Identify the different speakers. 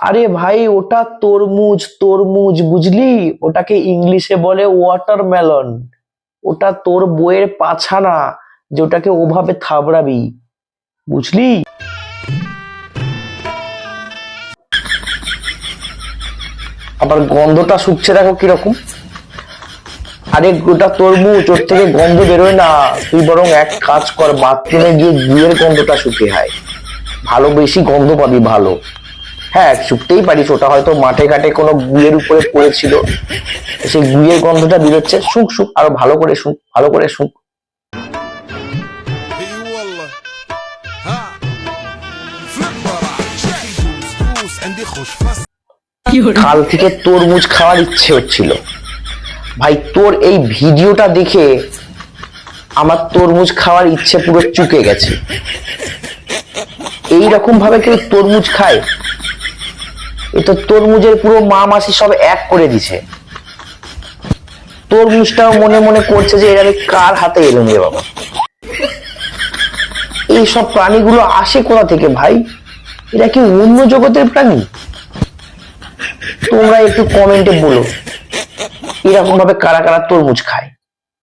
Speaker 1: আরে ভাই ওটা তরমুজ তরমুজ বুঝলি, ওটাকে ইংলিশে বলে ওয়াটারমেলন। ওটা তোর বইয়ের পাছা না যে ওটাকে ওভাবে থাবড়াবি, বুঝলি? আবার গন্ধটা শুকছে দেখো কিরকম। আরে ওটা তরমুজ, ওর থেকে গন্ধ বেরোয় না। তুই বরং এক কাজ কর, বাথরুমে গিয়ে গুয়ের গন্ধটা শুকে হায়, ভালো বেশি গন্ধ পাবি ভালো। হ্যাঁ শুকতেই পারিস, ওটা হয়তো মাঠে ঘাটে কোনো গুয়ের উপরে পড়েছিল, সেই গুয়ের গন্ধটা বেরোচ্ছে। শুক শুক, আরো ভালো করে শুক, ভালো করে শুক।
Speaker 2: اي والله ها فليب برا شكل فلوس فلوس عندي خوش فص
Speaker 1: কাল থেকে তরমুজ খাওয়ার ইচ্ছে হচ্ছিল ভাই, তোর এই ভিডিওটা দেখে আমার তরমুজ খাওয়ার ইচ্ছে পুরো চুকে গেছে। এইরকম ভাবে কেউ তরমুজ খায়? এ তো তরমুজের পুরো মা মাসি সব এক করে দিছে। তরমুজটাও মনে মনে করছে যে এর আমি কার হাতে এলুম রে বাবা। এইসব প্রাণীগুলো আসে কোথা থেকে ভাই? এরা কি অন্য জগতের প্রাণী? তোমরা একটু কমেন্টে বলো এরকম ভাবে কারা কারা তরমুজ খায়।